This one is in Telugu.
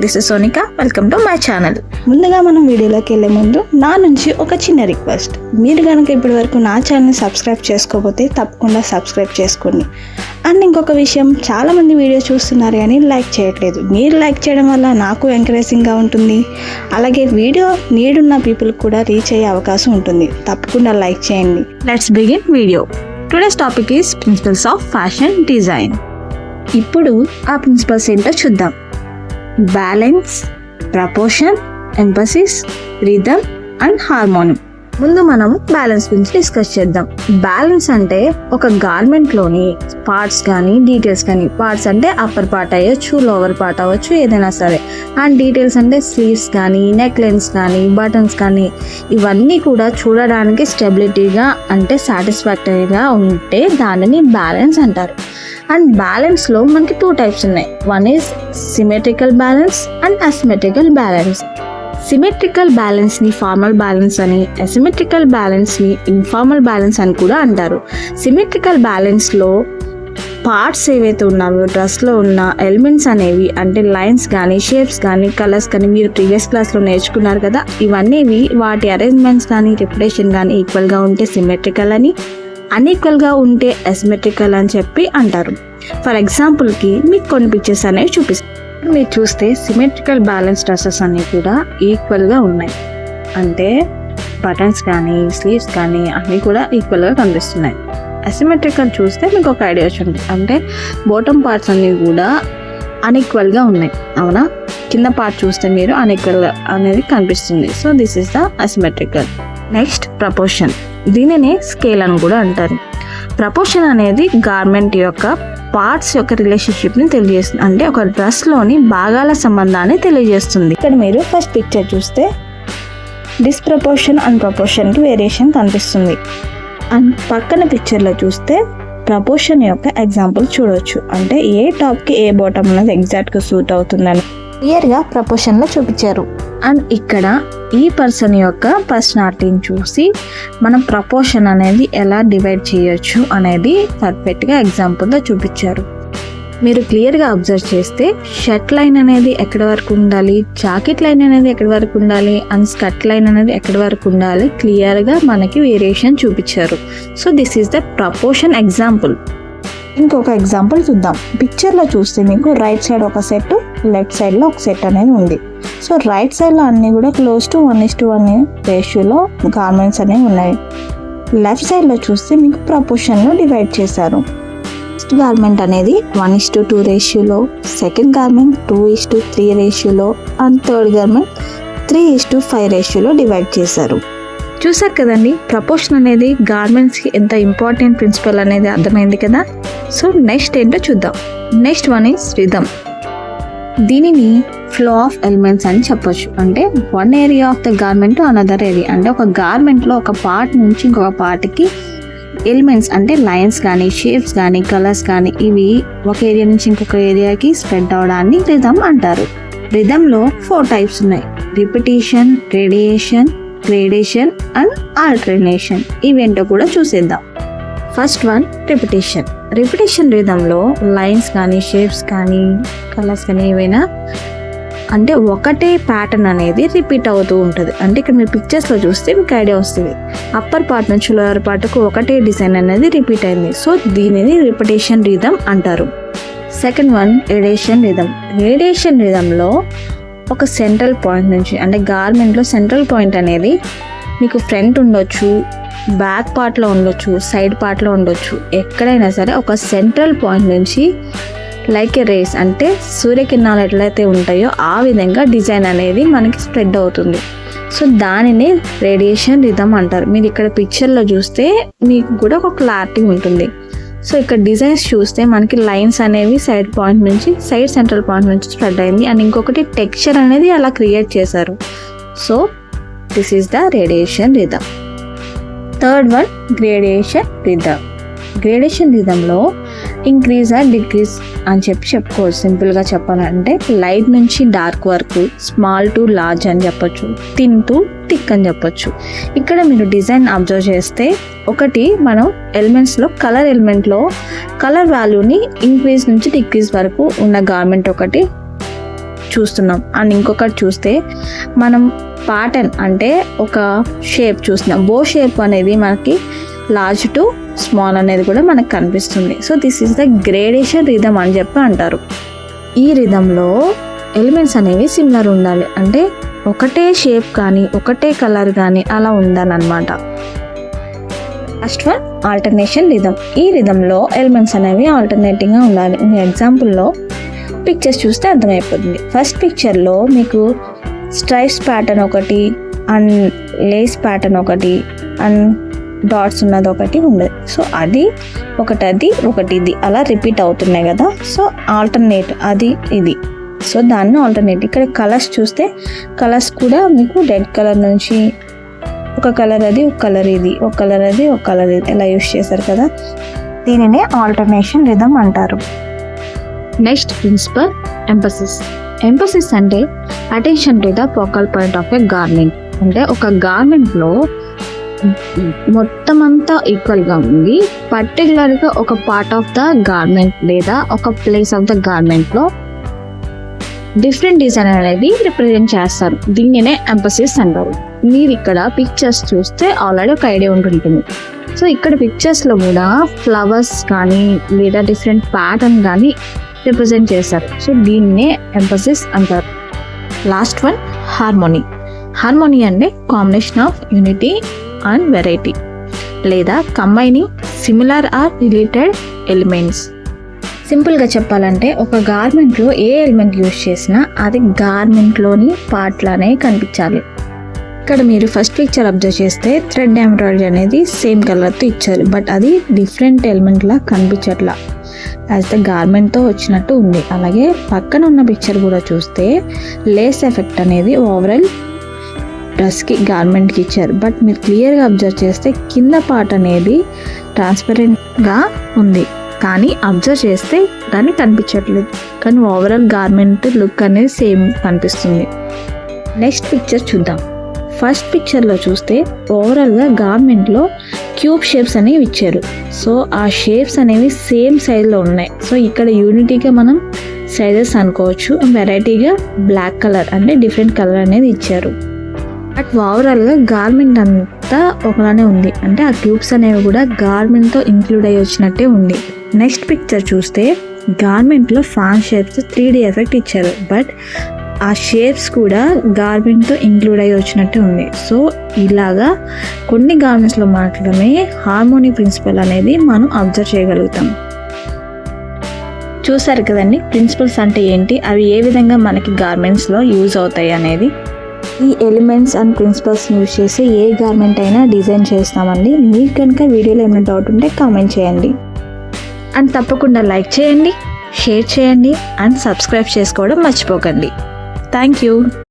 This is Sonika. Welcome to my channel. ముందుగా మనం వీడియోలోకి వెళ్ళే ముందు నా నుంచి ఒక చిన్న రిక్వెస్ట్. మీరు కనుక ఇప్పటి వరకు నా ఛానల్ని సబ్స్క్రైబ్ చేసుకోకపోతే తప్పకుండా సబ్స్క్రైబ్ చేసుకోండి. అండ్ ఇంకొక విషయం, చాలామంది వీడియో చూస్తున్నారు కానీ లైక్ చేయట్లేదు. మీరు లైక్ చేయడం వల్ల నాకు ఎంకరేజింగ్గా ఉంటుంది, అలాగే వీడియో నీడున్న పీపుల్ కూడా రీచ్ అయ్యే అవకాశం ఉంటుంది. తప్పకుండా లైక్ చేయండి. Let's begin video. Today's topic is principles of fashion design. ఇప్పుడు ఆ ప్రిన్సిపల్స్ ఏంటో చూద్దాం. Balance, proportion, emphasis, rhythm and harmony. ముందు మనం బ్యాలెన్స్ గురించి డిస్కస్ చేద్దాం. బ్యాలెన్స్ అంటే ఒక గార్మెంట్లోని పార్ట్స్ కానీ డీటెయిల్స్ కానీ, పార్ట్స్ అంటే అప్పర్ పార్ట్ అయ్యొచ్చు, లోవర్ పార్ట్ అవ్వచ్చు, ఏదైనా సరే. అండ్ డీటెయిల్స్ అంటే స్లీవ్స్ కానీ, నెక్ లైన్స్ కానీ, బటన్స్ కానీ, ఇవన్నీ కూడా చూడడానికి స్టెబిలిటీగా అంటే సాటిస్ఫాక్టరీగా ఉంటే దానిని బ్యాలెన్స్ అంటారు. అండ్ బ్యాలెన్స్లో మనకి 2 టైప్స్ ఉన్నాయి. One is symmetrical balance and asymmetrical balance. Symmetrical బ్యాలెన్స్ని ఫార్మల్ బ్యాలెన్స్ అని, అసిమెట్రికల్ బ్యాలెన్స్ని ఇన్ఫార్మల్ బ్యాలెన్స్ అని కూడా అంటారు. సిమెట్రికల్ బ్యాలెన్స్లో పార్ట్స్ ఏవైతే ఉన్నాయో, డ్రెస్లో ఉన్న ఎలిమెంట్స్ అనేవి అంటే లైన్స్ కానీ, షేప్స్ కానీ, కలర్స్ కానీ మీరు ప్రీవియస్ క్లాస్లో నేర్చుకున్నారు కదా, ఇవన్నీ వాటి అరేంజ్మెంట్స్ కానీ, రిపిటేషన్ కానీ ఈక్వల్గా ఉంటే సిమెట్రికల్ అని, అన్ఈక్వల్గా ఉంటే అసిమెట్రికల్ అని చెప్పి అంటారు. ఫర్ ఎగ్జాంపుల్కి మీకు కొన్ని పిక్చర్స్ అనేవి చూపిస్తాను. మీరు చూస్తే సిమెట్రికల్ బ్యాలెన్స్ డ్రెస్సెస్ అన్నీ కూడా ఈక్వల్గా ఉన్నాయి. అంటే బటన్స్ కానీ, స్లీవ్స్ కానీ అన్నీ కూడా ఈక్వల్గా కనిపిస్తున్నాయి. అసిమెట్రికల్ చూస్తే మీకు ఒక ఐడియా వచ్చింది, అంటే బాటమ్ పార్ట్స్ అన్నీ కూడా అన్ఈక్వల్గా ఉన్నాయి. అవునా? కింద పార్ట్ చూస్తే మీరు అన్ఈక్వల్గా అనేది కనిపిస్తుంది. So this is the asymmetrical. Next proportion. దీనినే స్కేల్ అని కూడా అంటారు. ప్రపోర్షన్ అనేది గార్మెంట్ యొక్క పార్ట్స్ యొక్క రిలేషన్షిప్ని తెలియజేస్తుంది. అంటే ఒక డ్రెస్లోని భాగాల సంబంధాన్ని తెలియజేస్తుంది. ఇక్కడ మీరు ఫస్ట్ పిక్చర్ చూస్తే డిస్ప్రపోర్షన్ అండ్ ప్రపోర్షన్కి వేరియేషన్ కనిపిస్తుంది. అండ్ పక్కన పిక్చర్లో చూస్తే ప్రపోర్షన్ యొక్క ఎగ్జాంపుల్ చూడవచ్చు. అంటే ఏ టాప్కి ఏ బాటమ్ అనేది ఎగ్జాక్ట్గా సూట్ అవుతుందని క్లియర్గా ప్రపోర్షన్లో చూపించారు. అండ్ ఇక్కడ ఈ పర్సన్ యొక్క పర్సనాలిటీని చూసి మనం ప్రపోర్షన్ అనేది ఎలా డివైడ్ చేయొచ్చు అనేది పర్ఫెక్ట్గా ఎగ్జాంపుల్తో చూపించారు. మీరు క్లియర్గా అబ్జర్వ్ చేస్తే షర్ట్ లైన్ అనేది ఎక్కడి వరకు ఉండాలి, జాకెట్ లైన్ అనేది ఎక్కడి వరకు ఉండాలి, అండ్ స్కర్ట్ లైన్ అనేది ఎక్కడి వరకు ఉండాలి, క్లియర్గా మనకి వేరియేషన్ చూపించారు. So this is the proportion example. ఇంకొక ఎగ్జాంపుల్ చూద్దాం. పిక్చర్లో చూస్తే మీకు రైట్ సైడ్ ఒక సెట్, లెఫ్ట్ సైడ్లో ఒక సెట్ అనేది ఉంది. సో రైట్ సైడ్లో అన్నీ కూడా క్లోజ్ టు 1:1 రేషియోలో గార్మెంట్స్ అనేవి ఉన్నాయి. లెఫ్ట్ సైడ్లో చూస్తే మీకు ప్రపోర్షన్లో డివైడ్ చేశారు. ఫస్ట్ గార్మెంట్ అనేది 1:2 రేషియోలో, సెకండ్ గార్మెంట్ 2:3 రేషియోలో, అండ్ థర్డ్ గార్మెంట్ 3:5 రేషియోలో డివైడ్ చేశారు. చూసారు కదండి, ప్రపోర్షన్ అనేది గార్మెంట్స్కి ఎంత ఇంపార్టెంట్ ప్రిన్సిపల్ అనేది అర్థమైంది కదా. సో నెక్స్ట్ ఏంటో చూద్దాం. Next one is rhythm. దీనిని ఫ్లో ఆఫ్ ఎలిమెంట్స్ అని చెప్పొచ్చు. అంటే one area of the garment to another area. అంటే ఒక గార్మెంట్లో ఒక పార్ట్ నుంచి ఇంకొక పార్ట్కి ఎలిమెంట్స్ అంటే లైన్స్ కానీ, షేప్స్ కానీ, కలర్స్ కానీ ఇవి ఒక ఏరియా నుంచి ఇంకొక ఏరియాకి స్ప్రెడ్ అవడాన్ని రిథమ్ అంటారు. రిథమ్లో 4 టైప్స్ ఉన్నాయి. Repetition, radiation, gradation and alternation. ఇవేంటో కూడా చూసేద్దాం. First one repetition. రిపిటేషన్ రిథంలో లైన్స్ కానీ, షేప్స్ కానీ, కలర్స్ కానీ ఏవైనా అంటే ఒకటే ప్యాటర్న్ అనేది రిపీట్ అవుతూ ఉంటుంది. అంటే ఇక్కడ మీరు పిక్చర్స్లో చూస్తే మీకు ఐడియా వస్తుంది. అప్పర్ పార్ట్ నుంచి లోవర్ పార్ట్కు ఒకటే డిజైన్ అనేది రిపీట్ అయింది. సో దీనిని రిపిటేషన్ రిథమ్ అంటారు. Second one radiation rhythm. Radiation రిథంలో ఒక సెంట్రల్ పాయింట్ నుంచి అంటే గార్మెంట్లో సెంట్రల్ పాయింట్ అనేది మీకు ఫ్రంట్ ఉండొచ్చు, బ్యాక్ పార్ట్లో ఉండొచ్చు, సైడ్ పార్ట్లో ఉండొచ్చు, ఎక్కడైనా సరే ఒక సెంట్రల్ పాయింట్ నుంచి లైక్ ఏ రేస్ అంటే సూర్యకిరణాలు ఎట్లయితే ఉంటాయో ఆ విధంగా డిజైన్ అనేది మనకి స్ప్రెడ్ అవుతుంది. సో దానిని రేడియేషన్ రిథమ్ అంటారు. మీరు ఇక్కడ పిక్చర్లో చూస్తే మీకు కూడా ఒక క్లారిటీ ఉంటుంది. సో ఇక్కడ డిజైన్స్ చూస్తే మనకి లైన్స్ అనేవి సైడ్ పాయింట్ నుంచి, సైడ్ సెంట్రల్ పాయింట్ నుంచి స్ప్రెడ్ అయింది. అండ్ ఇంకొకటి టెక్స్చర్ అనేది అలా క్రియేట్ చేశారు. So this is the radiation rhythm. Third one gradation rhythm. Gradation రిథంలో ఇంక్రీజ్ ఆర్ డిక్రీజ్ అని చెప్పుకోవచ్చు. సింపుల్గా చెప్పాలంటే లైట్ నుంచి డార్క్ వరకు, స్మాల్ టు లార్జ్ అని చెప్పొచ్చు, థిన్ టు థిక్ అని చెప్పొచ్చు. ఇక్కడ మీరు డిజైన్ అబ్జర్వ్ చేస్తే ఒకటి మనం ఎలిమెంట్స్లో కలర్ ఎలిమెంట్లో కలర్ వాల్యూని ఇంక్రీజ్ నుంచి డిక్రీజ్ వరకు ఉన్న గార్మెంట్ ఒకటి, చూస్తున్నాం. అండ్ ఇంకొకటి చూస్తే మనం ప్యాటర్న్ అంటే ఒక షేప్ చూస్తున్నాం. బో షేప్ అనేది మనకి లార్జ్ టు స్మాల్ అనేది కూడా మనకు కనిపిస్తుంది. So this is the gradation rhythm అని చెప్పి అంటారు. ఈ రిథంలో ఎలిమెంట్స్ అనేవి సిమిలర్ ఉండాలి, అంటే ఒకటే షేప్ కానీ ఒకటే కలర్ కానీ అలా ఉండాలన్నమాట. First one alternation rhythm. ఈ రిథంలో ఎలిమెంట్స్ అనేవి ఆల్టర్నేటింగ్గా ఉండాలి. మీ ఎగ్జాంపుల్లో పిక్చర్స్ చూస్తే అర్థమైపోతుంది. ఫస్ట్ పిక్చర్లో మీకు స్ట్రైప్స్ ప్యాటర్న్ ఒకటి అండ్ లేస్ ప్యాటర్న్ ఒకటి అండ్ డాట్స్ ఉన్నది ఒకటి ఉండదు. సో అది ఒకటి ఇది అలా రిపీట్ అవుతున్నాయి కదా. సో ఆల్టర్నేట్ అది ఇది. సో దాన్ని ఆల్టర్నేట్. ఇక్కడ కలర్స్ చూస్తే కలర్స్ కూడా మీకు రెడ్ కలర్ నుంచి ఒక కలర్ అది, ఒక కలర్ ఇది, ఒక కలర్ అది, ఒక కలర్ ఇది ఇలా యూస్ చేశారు కదా. దీనినే ఆల్టర్నేషన్ రిథమ్ అంటారు. Next principle emphasis. ఎంపసిస్ అంటే attention to the focal point of a garment. అంటే ఒక గార్మెంట్లో మొత్తం అంతా ఈక్వల్గా ఉంది, పర్టికులర్గా ఒక పార్ట్ ఆఫ్ ద గార్మెంట్ లేదా ఒక ప్లేస్ ఆఫ్ ద గార్మెంట్లో డిఫరెంట్ డిజైన్ అనేది రిప్రజెంట్ చేస్తారు. దీనినే ఎంపసిస్ అంటారు. మీరు ఇక్కడ పిక్చర్స్ చూస్తే ఆల్రెడీ ఒక ఐడియా ఉంటుంటుంది. సో ఇక్కడ పిక్చర్స్లో కూడా ఫ్లవర్స్ కానీ లేదా డిఫరెంట్ ప్యాటర్న్ కానీ రిప్రజెంట్ చేస్తారు. సో దీన్నే ఎంపసిస్ అంటారు. Last one harmony. హార్మోనీ అంటే combination of unity and variety లేదా combining similar or related elements. సింపుల్గా చెప్పాలంటే ఒక గార్మెంట్లో ఏ ఎలిమెంట్ యూజ్ చేసినా అది గార్మెంట్లోని పార్ట్లానే కనిపించాలి. ఇక్కడ మీరు ఫస్ట్ పిక్చర్ అబ్జర్వ్ చేస్తే థ్రెడ్ ఎంబ్రాయిడరీ అనేది సేమ్ కలర్తో ఇచ్చారు, బట్ అది డిఫరెంట్ ఎలిమెంట్లా కనిపించట్లా, యాజ్ ద గార్మెంట్తో వచ్చినట్టు ఉంది. అలాగే పక్కన ఉన్న పిక్చర్ కూడా చూస్తే లేస్ ఎఫెక్ట్ అనేది ఓవరాల్ డ్రెస్కి గార్మెంట్కి ఇచ్చారు, బట్ మీరు క్లియర్గా అబ్జర్వ్ చేస్తే కింద పార్ట్ అనేది ట్రాన్స్పరెంట్గా ఉంది, కానీ అబ్జర్వ్ చేస్తే దాన్ని కనిపించట్లేదు. కానీ ఓవరాల్ గార్మెంట్ లుక్ అనేది సేమ్ కనిపిస్తుంది. నెక్స్ట్ పిక్చర్ చూద్దాం. ఫస్ట్ పిక్చర్లో చూస్తే ఓవరాల్గా గార్మెంట్లో క్యూబ్ షేప్స్ అనేవి ఇచ్చారు. సో ఆ షేప్స్ అనేవి సేమ్ సైజులో ఉన్నాయి. సో ఇక్కడ యూనిటీగా మనం సైజెస్ అనుకోవచ్చు. వెరైటీగా బ్లాక్ కలర్ అంటే డిఫరెంట్ కలర్ అనేది ఇచ్చారు. బట్ ఓవరాల్గా గార్మెంట్ అంతా ఒకలానే ఉంది, అంటే ఆ క్యూబ్స్ అనేవి కూడా గార్మెంట్తో ఇంక్లూడ్ అయ్యి వచ్చినట్టే ఉంది. నెక్స్ట్ పిక్చర్ చూస్తే గార్మెంట్లో ఫ్యాన్ షేప్స్ 3D ఎఫెక్ట్ ఇచ్చారు, బట్ ఆ షేప్స్ కూడా గార్మెంట్తో ఇంక్లూడ్ అయ్యి వచ్చినట్టే ఉంది. సో ఇలాగా కొన్ని గార్మెంట్స్లో మాత్రమే హార్మోనీ ప్రిన్సిపల్ అనేది మనం అబ్జర్వ్ చేయగలుగుతాం. చూసారు కదండి ప్రిన్సిపల్స్ అంటే ఏంటి, అవి ఏ విధంగా మనకి గార్మెంట్స్లో యూజ్ అవుతాయి అనేది. ఈ ఎలిమెంట్స్ అండ్ ప్రిన్సిపల్స్ యూజ్ చేసి ఏ గార్మెంట్ అయినా డిజైన్ చేస్తామండి. మీకు కనుక వీడియోలో ఏమైనా డౌట్ ఉంటే కామెంట్ చేయండి. అండ్ తప్పకుండా లైక్ చేయండి, షేర్ చేయండి అండ్ సబ్స్క్రైబ్ చేసుకోవడం మర్చిపోకండి. Thank you.